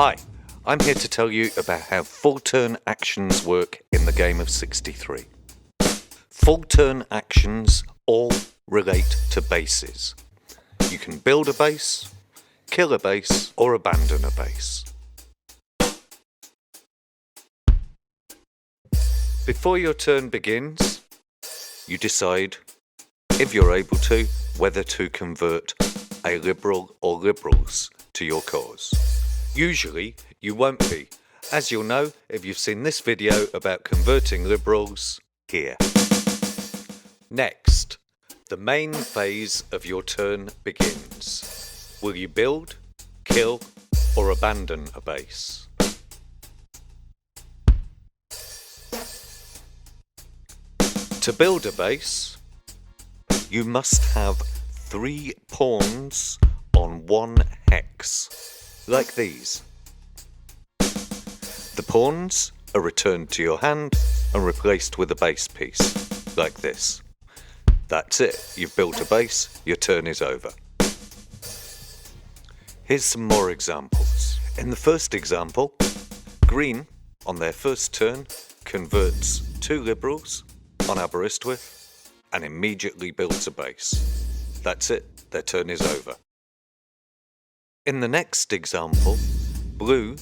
Hi, I'm here to tell you about how full turn actions work in the game of 63. Full turn actions all relate to bases. You can build a base, kill a base, or abandon a base. Before your turn begins, you decide, if you're able to, whether to convert a liberal or liberals to your cause. Usually, you won't be, as you'll know if you've seen this video about converting liberals here. Next, the main phase of your turn begins. Will you build, kill, or abandon a base? To build a base, you must have 3 pawns on 1 hex, like these. The pawns are returned to your hand and replaced with a base piece, like this. That's it, you've built a base, your turn is over. Here's some more examples. In the first example, green, on their first turn, converts 2 liberals on Aberystwyth and immediately builds a base. That's it, their turn is over. In the next example, blue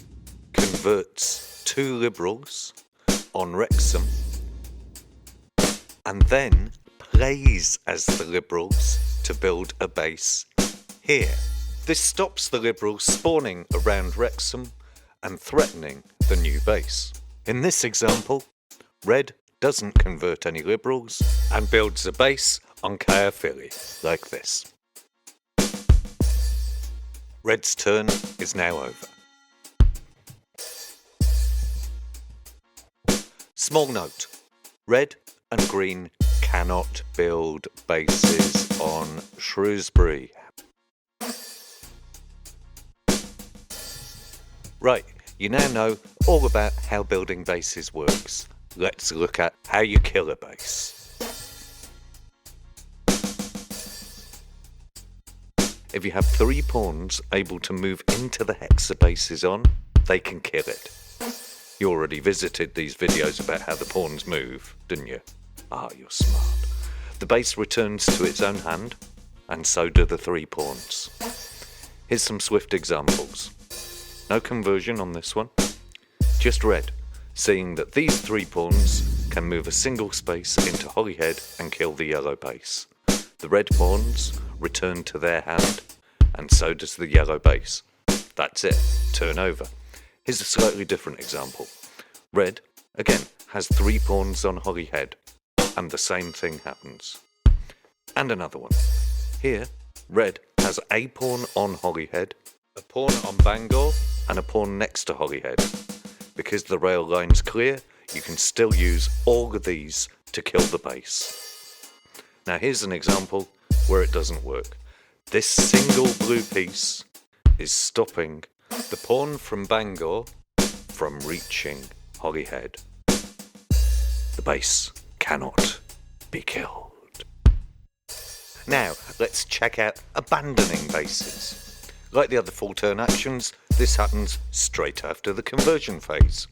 converts 2 liberals on Wrexham and then plays as the liberals to build a base here. This stops the liberals spawning around Wrexham and threatening the new base. In this example, red doesn't convert any liberals and builds a base on Caerphilly, like this. Red's turn is now over. Small note, red and green cannot build bases on Shrewsbury. Right, you now know all about how building bases works. Let's look at how you kill a base. If you have 3 pawns able to move into the hex the base is on, they can kill it. You already visited these videos about how the pawns move, didn't you? Ah, you're smart. The base returns to its own hand, and so do the 3 pawns. Here's some swift examples. No conversion on this one. Just red, seeing that these 3 pawns can move a single space into Holyhead and kill the yellow base. The red pawns return to their hand, and so does the yellow base. That's it, turn over. Here's a slightly different example. Red, again, has 3 pawns on Holyhead, and the same thing happens. And another one. Here, red has a pawn on Holyhead, a pawn on Bangor, and a pawn next to Holyhead. Because the rail line's clear, you can still use all of these to kill the base. Now here's an example where it doesn't work. This single blue piece is stopping the pawn from Bangor from reaching Holyhead. The base cannot be killed. Now let's check out abandoning bases. Like the other full turn actions, this happens straight after the conversion phase.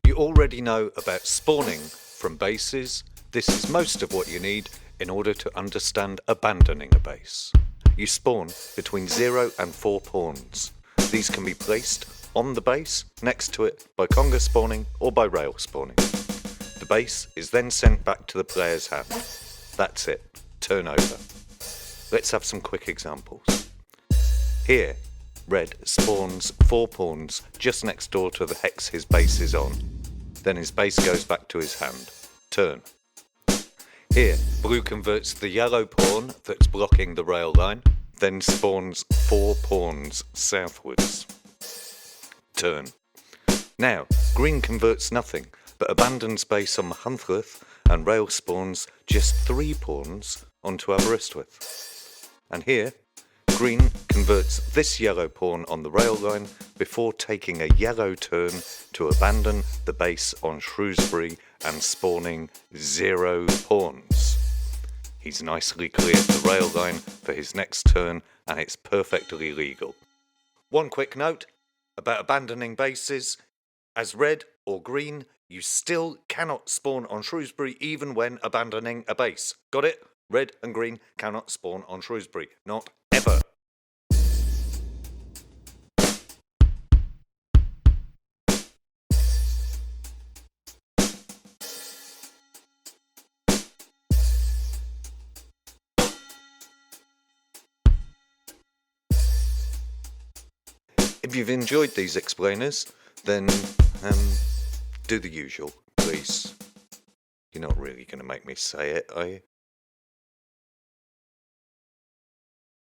You already know about spawning from bases. This is most of what you need in order to understand abandoning a base. You spawn between 0 and 4 pawns. These can be placed on the base, next to it, by conga spawning or by rail spawning. The base is then sent back to the player's hand. That's it, turn over. Let's have some quick examples. Here, red spawns 4 pawns just next door to the hex his base is on. Then his base goes back to his hand. Turn. Here, blue converts the yellow pawn that's blocking the rail line, then spawns 4 pawns southwards. Turn. Now, green converts nothing, but abandons base on Machynlleth and rail spawns just 3 pawns onto Aberystwyth. And here, green converts this yellow pawn on the rail line before taking a yellow turn to abandon the base on Shrewsbury and spawning 0 pawns. He's nicely cleared the rail line for his next turn and it's perfectly legal. One quick note, about abandoning bases. As red or green, you still cannot spawn on Shrewsbury even when abandoning a base. Got it? Red and green cannot spawn on Shrewsbury. Not ever. If you've enjoyed these explainers, then do the usual, please. You're not really going to make me say it, are you?